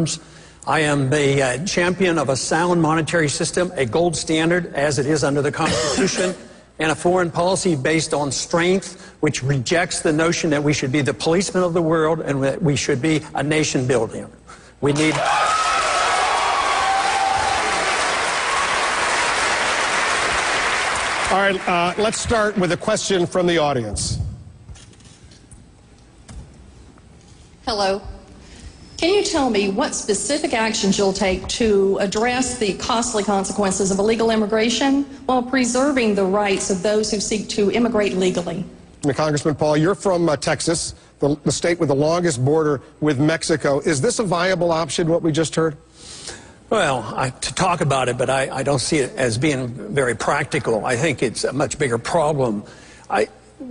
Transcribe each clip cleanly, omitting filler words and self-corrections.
terms. I am the champion of a sound monetary system, a gold standard as it is under the Constitution, and a foreign policy based on strength, which rejects the notion that we should be the policemen of the world and that we should be a nation building. We need... All right, let's start with a question from the audience. Hello. Can you tell me what specific actions you'll take to address the costly consequences of illegal immigration while preserving the rights of those who seek to immigrate legally? Congressman Paul, you're from Texas, the state with the longest border with Mexico. Is this a viable option, what we just heard? Well, to talk about it, but I don't see it as being very practical. I think it's a much bigger problem.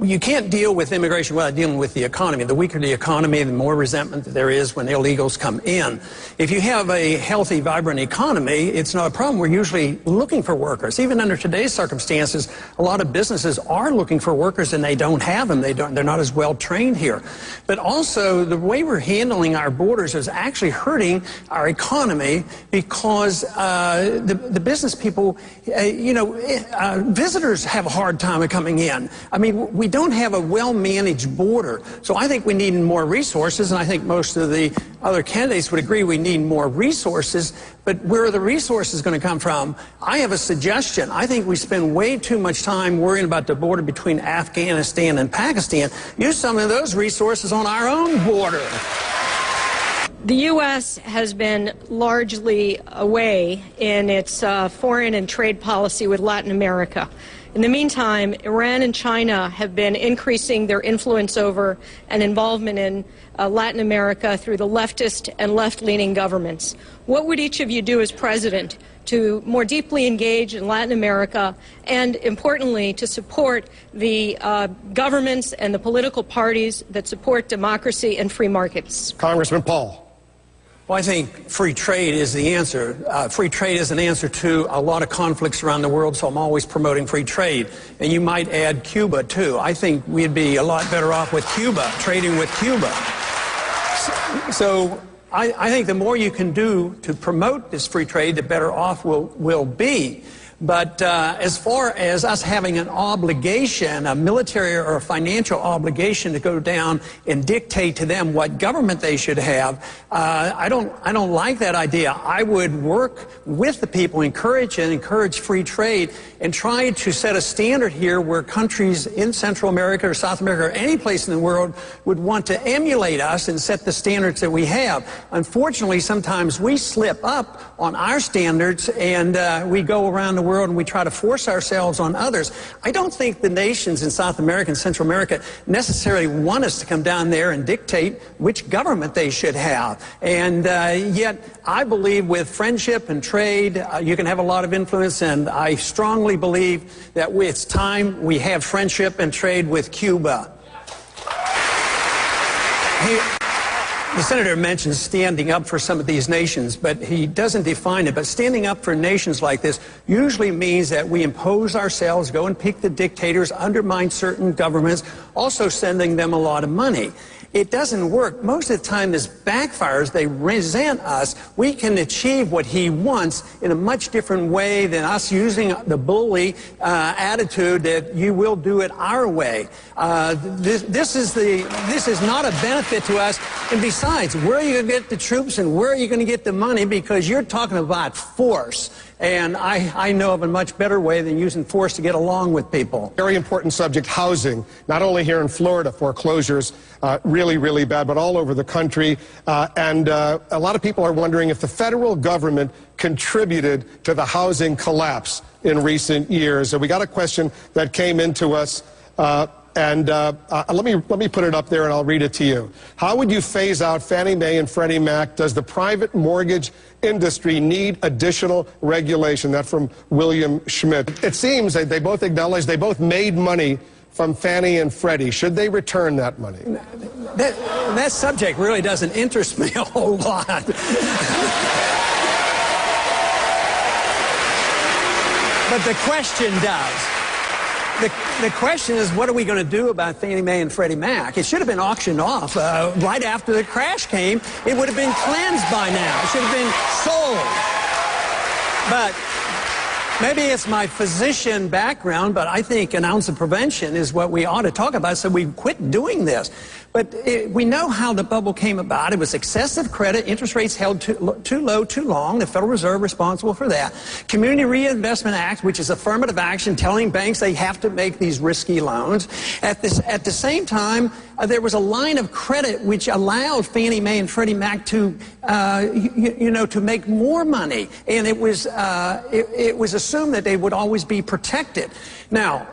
You can't deal with immigration without dealing with the economy. The weaker the economy, the more resentment there is when illegals come in. If you have a healthy, vibrant economy, it's not a problem. We're usually looking for workers. Even under today's circumstances, a lot of businesses are looking for workers and they don't have them. They're not as well trained here. But also, the way we're handling our borders is actually hurting our economy because the business people, visitors have a hard time coming in. I mean, we don't have a well-managed border. So I think we need more resources, and I think most of the other candidates would agree we need more resources. But where are the resources going to come from? I have a suggestion. I think we spend way too much time worrying about the border between Afghanistan and Pakistan. Use some of those resources on our own border. The U.S. has been largely away in its foreign and trade policy with Latin America. In the meantime, Iran and China have been increasing their influence over and involvement in Latin America through the leftist and left-leaning governments. What would each of you do as president to more deeply engage in Latin America and, importantly, to support the governments and the political parties that support democracy and free markets? Congressman Paul. Well, I think free trade is the answer. Free trade is an answer to a lot of conflicts around the world, so I'm always promoting free trade. And you might add Cuba, too. I think we'd be a lot better off with Cuba, trading with Cuba. So I think the more you can do to promote this free trade, the better off we'll be. But as far as us having an obligation, a military or a financial obligation to go down and dictate to them what government they should have, I don't like that idea. I would work with the people, encourage free trade, and try to set a standard here where countries in Central America or South America or any place in the world would want to emulate us and set the standards that we have. Unfortunately, sometimes we slip up on our standards and we go around the world and we try to force ourselves on others. I don't think the nations in South America and Central America necessarily want us to come down there and dictate which government they should have. And yet, I believe with friendship and trade, you can have a lot of influence, and I strongly believe that it's time we have friendship and trade with Cuba. The senator mentions standing up for some of these nations, but he doesn't define it. But standing up for nations like this usually means that we impose ourselves, go and pick the dictators, undermine certain governments, also sending them a lot of money. It doesn't work. Most of the time this backfires. They resent us. We can achieve what he wants in a much different way than us using the bully attitude that you will do it our way. This is not a benefit to us. And besides, where are you going to get the troops and where are you going to get the money? Because you're talking about force. And I know of a much better way than using force to get along with people. Very important subject, housing. Not only here in Florida, foreclosures really, really bad, but all over the country. And a lot of people are wondering if the federal government contributed to the housing collapse in recent years. And we got a question that came into us. Let me put it up there and I'll read it to you. How would you phase out Fannie Mae and Freddie Mac? Does the private mortgage industry need additional regulation? That's from William Schmidt. It seems that they both acknowledge they both made money from Fannie and Freddie. Should they return that money? That subject really doesn't interest me a whole lot. But the question does. the question is, what are we going to do about Fannie Mae and Freddie Mac? It should have been auctioned off right after the crash came. It would have been cleansed by now. It should have been sold. But maybe it's my physician background, but I think an ounce of prevention is what we ought to talk about, so we quit doing this. But we know how the bubble came about. It was excessive credit, interest rates held too low, too long, the Federal Reserve responsible for that. Community Reinvestment Act, which is affirmative action telling banks they have to make these risky loans. At the same time, there was a line of credit which allowed Fannie Mae and Freddie Mac to, to make more money. And it was assumed that they would always be protected. Now,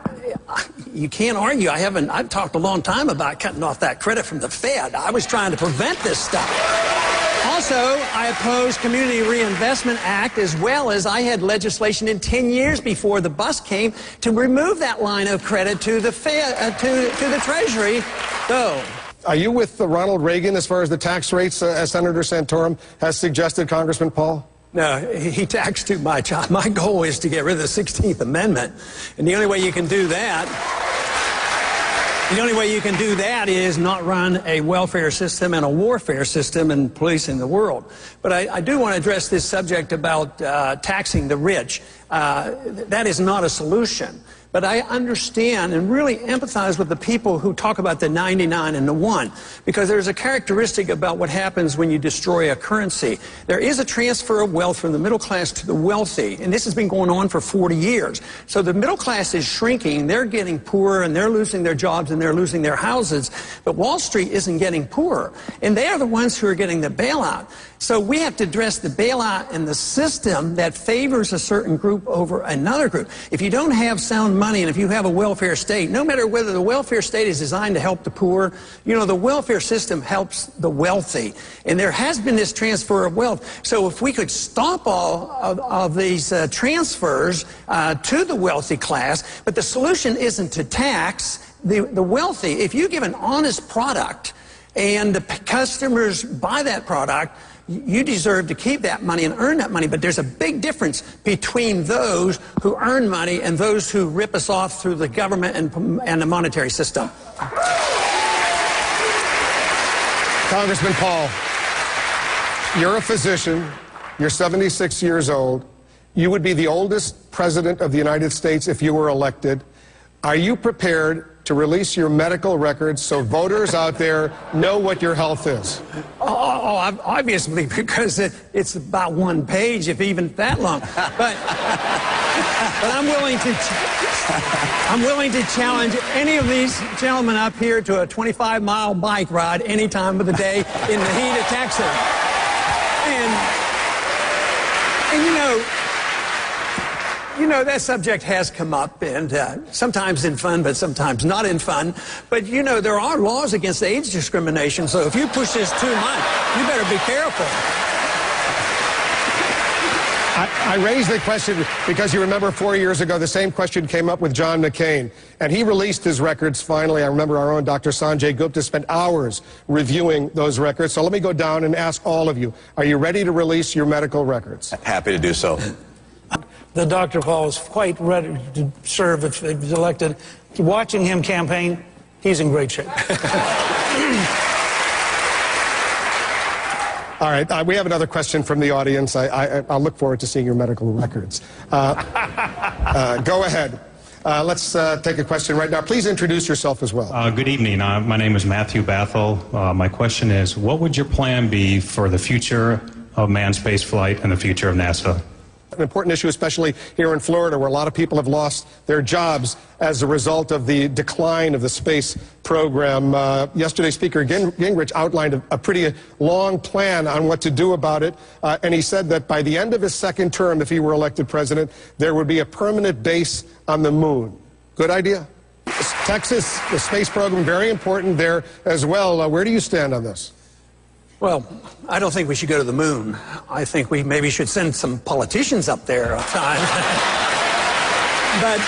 you can't argue. I've talked a long time about cutting off that credit from the Fed. I was trying to prevent this stuff. Also, I opposed Community Reinvestment Act, as well as I had legislation in 10 years before the bus came to remove that line of credit to the Fed, to the Treasury. So, are you with Ronald Reagan as far as the tax rates, as Senator Santorum has suggested, Congressman Paul? No, he taxed too much. My goal is to get rid of the 16th Amendment. And the only way you can do that, is not run a welfare system and a warfare system and policing the world. But I do want to address this subject about taxing the rich. That is not a solution. But I understand and really empathize with the people who talk about the 99 and the 1, because there's a characteristic about what happens when you destroy a currency. There is a transfer of wealth from the middle class to the wealthy, and this has been going on for 40 years. So the middle class is shrinking, they're getting poorer, and they're losing their jobs, and they're losing their houses. But Wall Street isn't getting poorer, and they are the ones who are getting the bailout. So we have to address the bailout and the system that favors a certain group over another group. If you don't have sound money, and if you have a welfare state, no matter whether the welfare state is designed to help the poor, the welfare system helps the wealthy. And there has been this transfer of wealth. So if we could stop all of these transfers to the wealthy class, but the solution isn't to tax the wealthy. If you give an honest product and the customers buy that product, you deserve to keep that money and earn that money, but there's a big difference between those who earn money and those who rip us off through the government and the monetary system. Congressman Paul, you're a physician, you're 76 years old, you would be the oldest president of the United States if you were elected. Are you prepared to release your medical records so voters out there know what your health is? Obviously, because it's about one page, if even that long. But I'm willing to challenge any of these gentlemen up here to a 25-mile bike ride any time of the day in the heat of Texas. And that subject has come up, and sometimes in fun, but sometimes not in fun. But, there are laws against age discrimination, so if you push this too much, you better be careful. I raised the question because you remember 4 years ago, the same question came up with John McCain, and he released his records finally. I remember our own Dr. Sanjay Gupta spent hours reviewing those records. So let me go down and ask all of you, are you ready to release your medical records? Happy to do so. The Dr. Paul is quite ready to serve if he's elected. Watching him campaign, he's in great shape. All right, we have another question from the audience. I'll look forward to seeing your medical records. Go ahead. Let's take a question right now. Please introduce yourself as well. Good evening. My name is Matthew Bathel. My question is, what would your plan be for the future of manned space flight and the future of NASA? An important issue, especially here in Florida, where a lot of people have lost their jobs as a result of the decline of the space program. Yesterday, Speaker Gingrich outlined a pretty long plan on what to do about it, and he said that by the end of his second term, if he were elected president, there would be a permanent base on the moon. Good idea? Texas, the space program, very important there as well. Where do you stand on this? Well, I don't think we should go to the moon. I think we maybe should send some politicians up there at times. But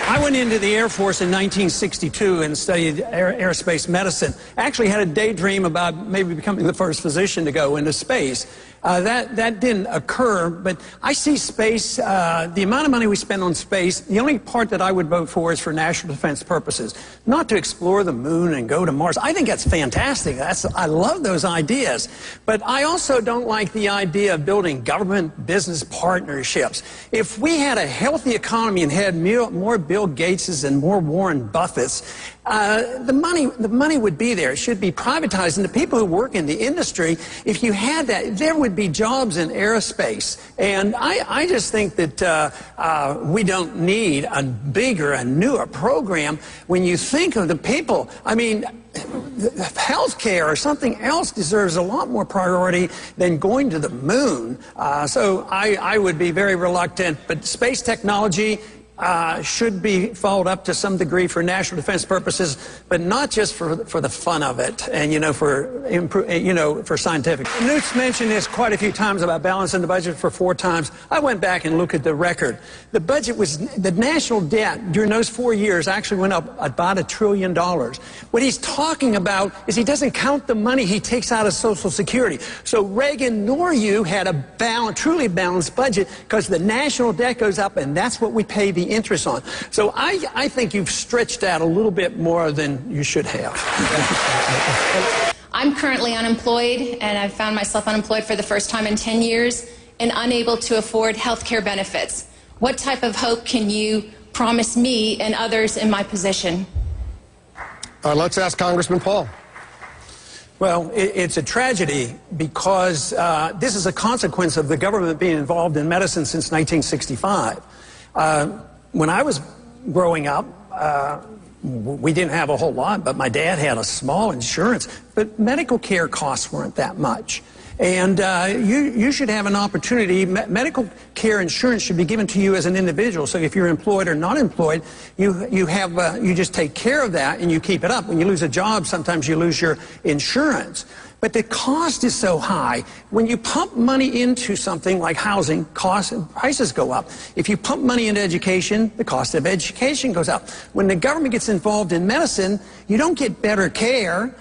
I went into the Air Force in 1962 and studied aerospace medicine. I actually had a daydream about maybe becoming the first physician to go into space. That didn't occur, but I see space, the amount of money we spend on space, the only part that I would vote for is for national defense purposes, not to explore the moon and go to Mars. I think that's fantastic. I love those ideas. But I also don't like the idea of building government-business partnerships. If we had a healthy economy and had more Bill Gateses and more Warren Buffetts, the money would be there. It should be privatized. And the people who work in the industry, if you had that, there would be jobs in aerospace. And I just think that we don't need a bigger and newer program. When you think of the people, I mean, health care or something else deserves a lot more priority than going to the moon. So I would be very reluctant. But space technology should be followed up to some degree for national defense purposes, but not just for the fun of it and, for scientific. Newt's mentioned this quite a few times about balancing the budget for 4 times. I went back and looked at the record. The budget the national debt during those 4 years actually went up about $1 trillion. What he's talking about is he doesn't count the money he takes out of Social Security. So Reagan nor you had a truly balanced budget because the national debt goes up and that's what we pay the interest on. So I think you've stretched out a little bit more than you should have. I'm currently unemployed, and I've found myself unemployed for the first time in 10 years and unable to afford health care benefits. What type of hope can you promise me and others in my position? Let's ask Congressman Paul. Well, it's a tragedy because this is a consequence of the government being involved in medicine since 1965. When I was growing up, we didn't have a whole lot, but my dad had a small insurance. But medical care costs weren't that much. And you should have an opportunity. Medical care insurance should be given to you as an individual. So if you're employed or not employed, you just take care of that and you keep it up. When you lose a job, sometimes you lose your insurance. But the cost is so high. When you pump money into something like housing, costs and prices go up. If you pump money into education, the cost of education goes up. When the government gets involved in medicine, you don't get better care.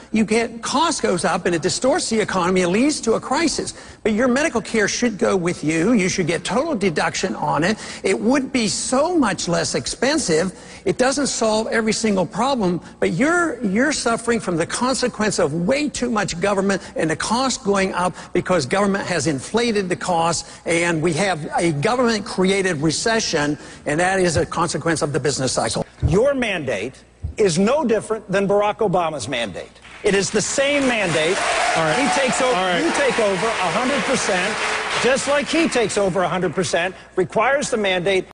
Cost goes up and it distorts the economy. It leads to a crisis. But your medical care should go with you. You should get total deduction on it. It would be so much less expensive. It doesn't solve every single problem, but you're suffering from the consequence of way too much government and the cost going up because government has inflated the cost, and we have a government-created recession, and that is a consequence of the business cycle. Your mandate is no different than Barack Obama's mandate. It is the same mandate. All right. He takes over, All right. You take over 100%, just like he takes over 100%, requires the mandate